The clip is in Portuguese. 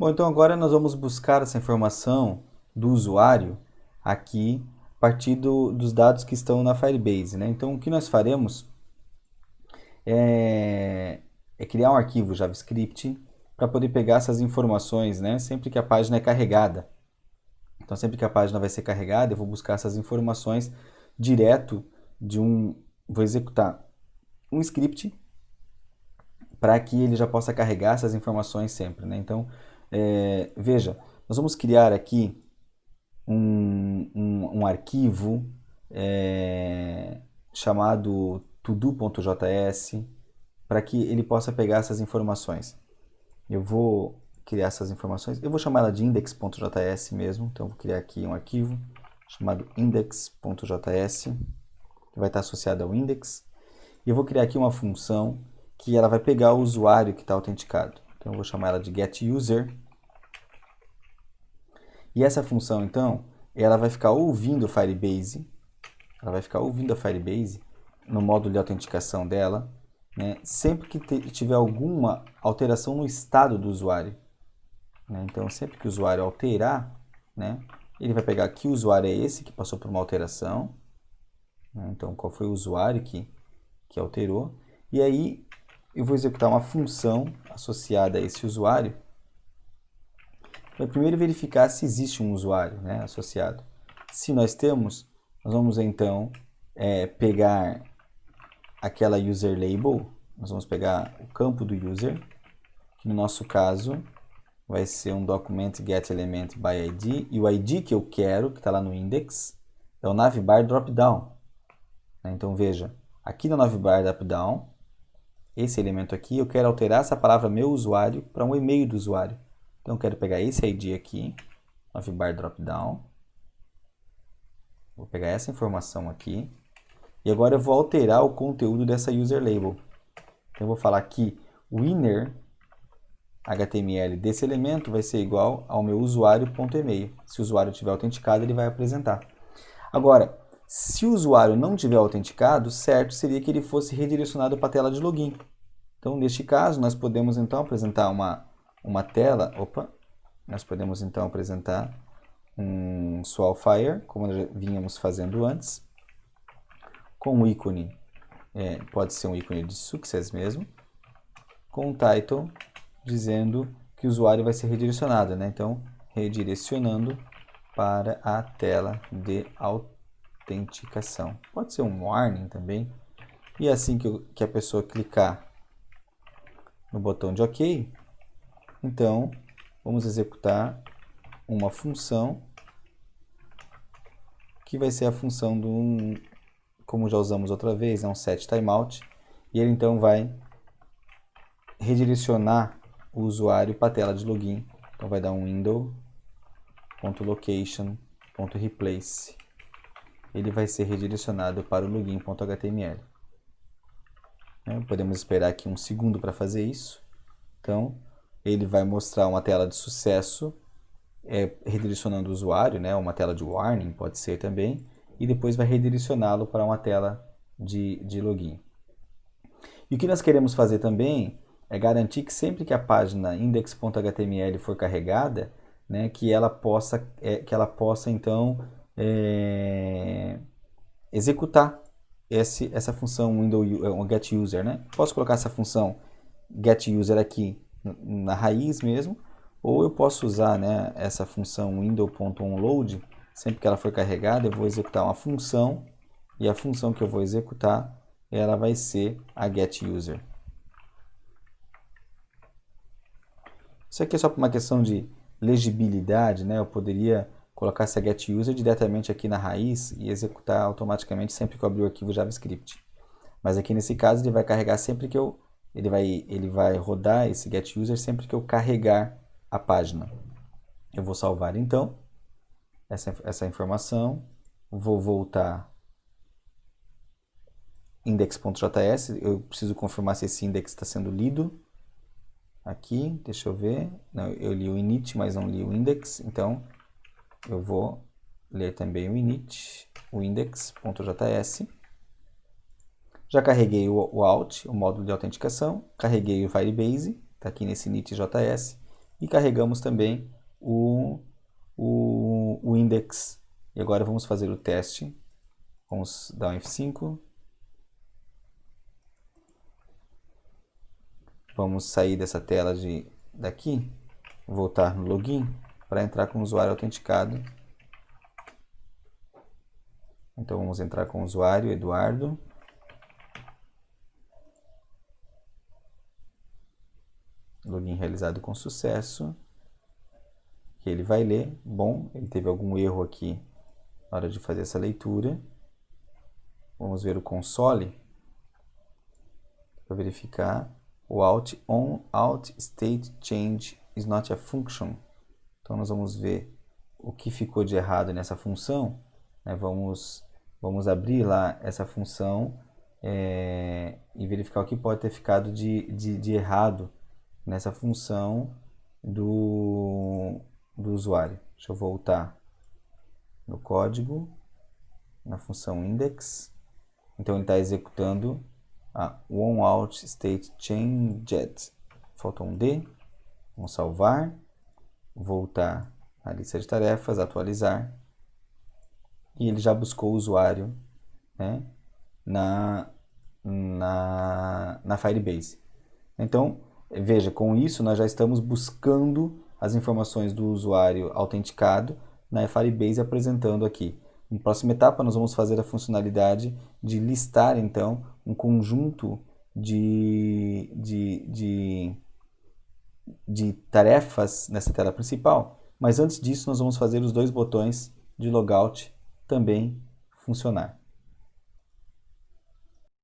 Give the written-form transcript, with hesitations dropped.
Bom, então agora nós vamos buscar essa informação do usuário aqui a partir dos dados que estão na Firebase, né? Então o que nós faremos é criar um arquivo JavaScript para poder pegar essas informações, né? Sempre que a página é carregada. Então sempre que a página vai ser carregada, eu vou buscar essas informações direto de vou executar um script para que ele já possa carregar essas informações sempre, né? Então, veja, nós vamos criar aqui um arquivo chamado todo.js para que ele possa pegar essas informações. Eu vou criar essas informações, eu vou chamar ela de index.js mesmo, então eu vou criar aqui um arquivo chamado index.js, que vai estar associado ao index, e eu vou criar aqui uma função que ela vai pegar o usuário que está autenticado. Então eu vou chamar ela de getUser. E essa função, então, ela vai ficar ouvindo o Firebase, ela vai ficar ouvindo a Firebase no módulo de autenticação dela, né, sempre que tiver alguma alteração no estado do usuário. Né? Então, sempre que o usuário alterar, né, ele vai pegar que usuário é esse que passou por uma alteração. Né? Então, qual foi o usuário que alterou. E aí, eu vou executar uma função associada a esse usuário. Vai primeiro verificar se existe um usuário, né, associado. Se nós temos, nós vamos então pegar aquela user label, nós vamos pegar o campo do user, que no nosso caso vai ser um document get element by id, e o id que eu quero, que está lá no index, é o navbar dropdown. Então veja, aqui no navbar dropdown, esse elemento aqui, eu quero alterar essa palavra meu usuário para um e-mail do usuário. Então eu quero pegar esse id aqui, navbar dropdown, vou pegar essa informação aqui, e agora eu vou alterar o conteúdo dessa user label. Então eu vou falar que o inner HTML desse elemento vai ser igual ao meu usuário.email. Se o usuário tiver autenticado, ele vai apresentar. Agora, se o usuário não tiver autenticado, certo seria que ele fosse redirecionado para a tela de login. Então, neste caso, nós podemos então apresentar uma tela, nós podemos então apresentar um Swellfire, como nós já vínhamos fazendo antes, com o ícone, pode ser um ícone de success mesmo, com o title dizendo que o usuário vai ser redirecionado, né? Então, redirecionando para a tela de autenticação. Pode ser um warning também. E assim que a pessoa clicar no botão de OK, então vamos executar uma função que vai ser a função como já usamos outra vez, um set timeout, e ele então vai redirecionar o usuário para a tela de login. Então vai dar um window.location.replace. Ele vai ser redirecionado para o login.html. Podemos esperar aqui um segundo para fazer isso. Então, ele vai mostrar uma tela de sucesso, redirecionando o usuário, né? Uma tela de warning pode ser também, e depois vai redirecioná-lo para uma tela de login. E o que nós queremos fazer também é garantir que sempre que a página index.html for carregada, né, que ela possa então executar essa função getUser, né? Posso colocar essa função getUser aqui na raiz mesmo, ou eu posso usar, né, essa função window.onload, sempre que ela for carregada, eu vou executar uma função, e a função que eu vou executar, ela vai ser a getUser. Isso aqui é só por uma questão de legibilidade, né? Eu poderia colocar essa getUser diretamente aqui na raiz e executar automaticamente sempre que eu abrir o arquivo JavaScript. Mas aqui nesse caso ele vai carregar sempre que ele vai rodar esse getUser sempre que eu carregar a página. Eu vou salvar então essa informação, vou voltar index.js, eu preciso confirmar se esse index está sendo lido. Aqui, deixa eu ver, não, eu li o init, mas não li o index, então eu vou ler também o init, o index.js. Já carreguei o out, o módulo de autenticação, carreguei o Firebase, está aqui nesse init.js, e carregamos também o index. E agora vamos fazer o teste. Vamos dar um F5. Vamos sair dessa tela daqui, voltar no login para entrar com o usuário autenticado. Então vamos entrar com o usuário Eduardo. Login realizado com sucesso. Que ele vai ler. Bom, ele teve algum erro aqui na hora de fazer essa leitura. Vamos ver o console para verificar. O out state change is not a function. Então nós vamos ver o que ficou de errado nessa função. Né? Vamos abrir lá essa função e verificar o que pode ter ficado de errado nessa função do usuário. Deixa eu voltar no código, na função index. Então ele está executando out state changed. Faltou um D. Vamos salvar. Voltar à lista de tarefas, atualizar. E ele já buscou o usuário, né, na Firebase. Então, veja, com isso nós já estamos buscando as informações do usuário autenticado na Firebase, apresentando aqui. Na próxima etapa nós vamos fazer a funcionalidade de listar então um conjunto de tarefas nessa tela principal, mas antes disso nós vamos fazer os dois botões de logout também funcionar.